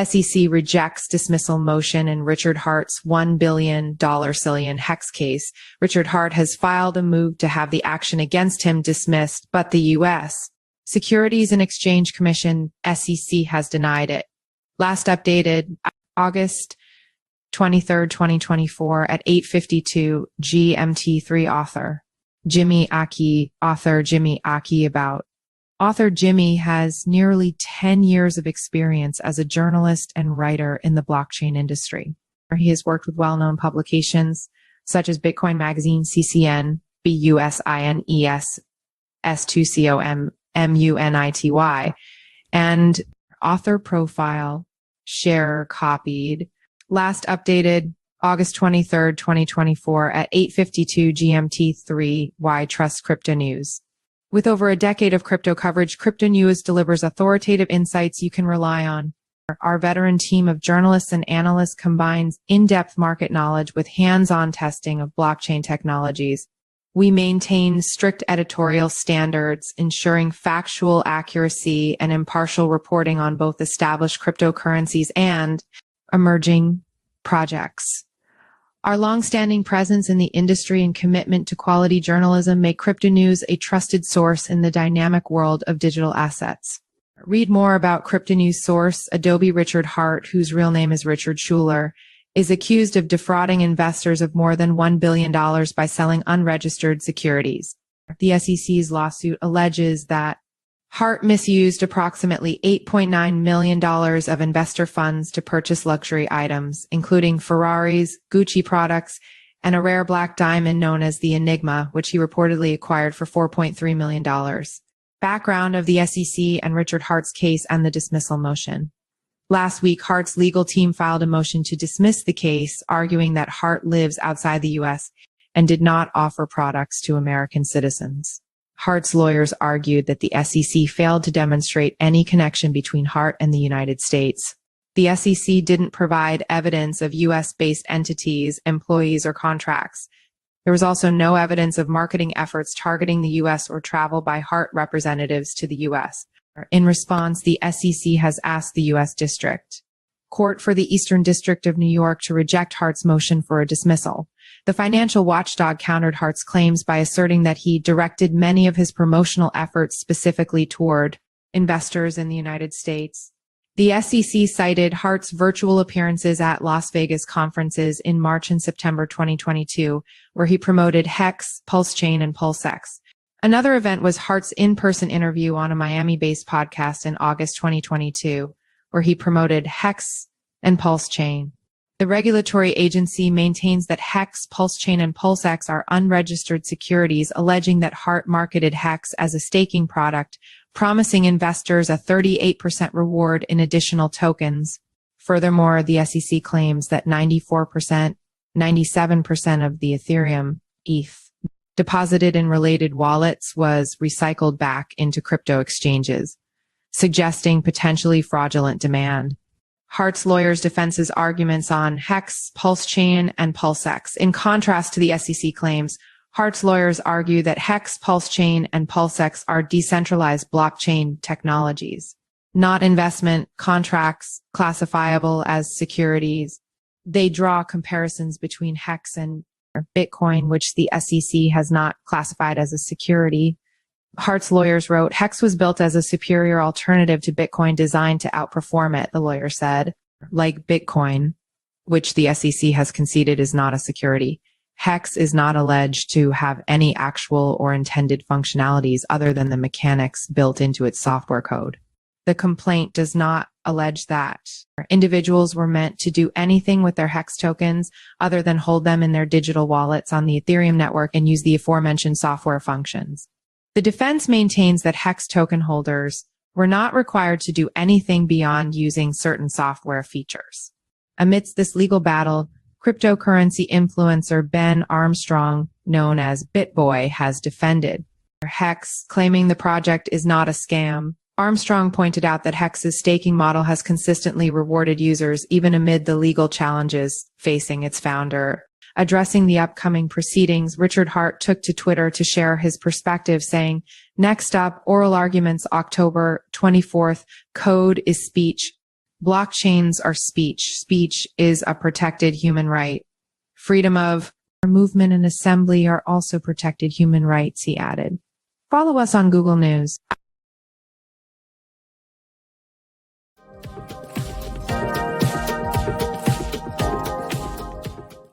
SEC rejects dismissal motion in Richard Hart's $1 billion Cillian HEX case. Richard Hart has filed a move to have the action against him dismissed, but the U.S. Securities and Exchange Commission, SEC, has denied it. Last updated August 23, 2024 at 8:52 GMT3. Author Jimmy Aki about. Author Jimmy has nearly 10 years of experience as a journalist and writer in the blockchain industry. He has worked with well-known publications such as Bitcoin Magazine, CCN, BUSINES, S2COMMUNITY, and author profile, share copied. Last updated August 23, 2024 at 8:52 GMT3 Trust Cryptonews. With over a decade of crypto coverage, Cryptonews delivers authoritative insights you can rely on. Our veteran team of journalists and analysts combines in-depth market knowledge with hands-on testing of blockchain technologies. We maintain strict editorial standards, ensuring factual accuracy and impartial reporting on both established cryptocurrencies and emerging projects. Our long-standing presence in the industry and commitment to quality journalism make Cryptonews a trusted source in the dynamic world of digital assets. Read more about Cryptonews source. Adobe Richard Hart, whose real name is Richard Schuler, is accused of defrauding investors of more than $1 billion by selling unregistered securities. The SEC's lawsuit alleges that Hart misused approximately $8.9 million of investor funds to purchase luxury items, including Ferraris, Gucci products, and a rare black diamond known as the Enigma, which he reportedly acquired for $4.3 million. Background of the SEC and Richard Hart's case and the dismissal motion. Last week, Hart's legal team filed a motion to dismiss the case, arguing that Hart lives outside the U.S. and did not offer products to American citizens. Hart's lawyers argued that the SEC failed to demonstrate any connection between Hart and the United States. The SEC didn't provide evidence of U.S.-based entities, employees, or contracts. There was also no evidence of marketing efforts targeting the U.S. or travel by Hart representatives to the U.S. In response, the SEC has asked the U.S. District Court for the Eastern District of New York to reject Hart's motion for a dismissal. The financial watchdog countered Hart's claims by asserting that he directed many of his promotional efforts specifically toward investors in the United States. The SEC cited Hart's virtual appearances at Las Vegas conferences in March and September 2022, where he promoted HEX, PulseChain, and PulseX. Another event was Hart's in-person interview on a Miami-based podcast in August 2022, where he promoted HEX and PulseChain. The regulatory agency maintains that HEX, PulseChain, and PulseX are unregistered securities, alleging that Hart marketed HEX as a staking product, promising investors a 38% reward in additional tokens. Furthermore, the SEC claims that 97% of the ethereum, ETH, deposited in related wallets was recycled back into crypto exchanges, suggesting potentially fraudulent demand. Hart's lawyers' defense's arguments on HEX, PulseChain, and PulseX. In contrast to the SEC claims, Hart's lawyers argue that HEX, PulseChain, and PulseX are decentralized blockchain technologies, not investment contracts classifiable as securities. They draw comparisons between HEX and Bitcoin, which the SEC has not classified as a security. Hart's lawyers wrote, HEX was built as a superior alternative to Bitcoin designed to outperform it, the lawyer said. Like Bitcoin, which the SEC has conceded is not a security, HEX is not alleged to have any actual or intended functionalities other than the mechanics built into its software code. The complaint does not allege that individuals were meant to do anything with their HEX tokens other than hold them in their digital wallets on the Ethereum network and use the aforementioned software functions. The defense maintains that HEX token holders were not required to do anything beyond using certain software features. Amidst this legal battle, cryptocurrency influencer Ben Armstrong, known as BitBoy, has defended HEX, claiming the project is not a scam. Armstrong pointed out that HEX's staking model has consistently rewarded users even amid the legal challenges facing its founder. Addressing the upcoming proceedings, Richard Hart took to Twitter to share his perspective, saying, "Next up, oral arguments October 24th. Code is speech. Blockchains are speech. Speech is a protected human right. Freedom of movement and assembly are also protected human rights, he added. Follow us on Google News.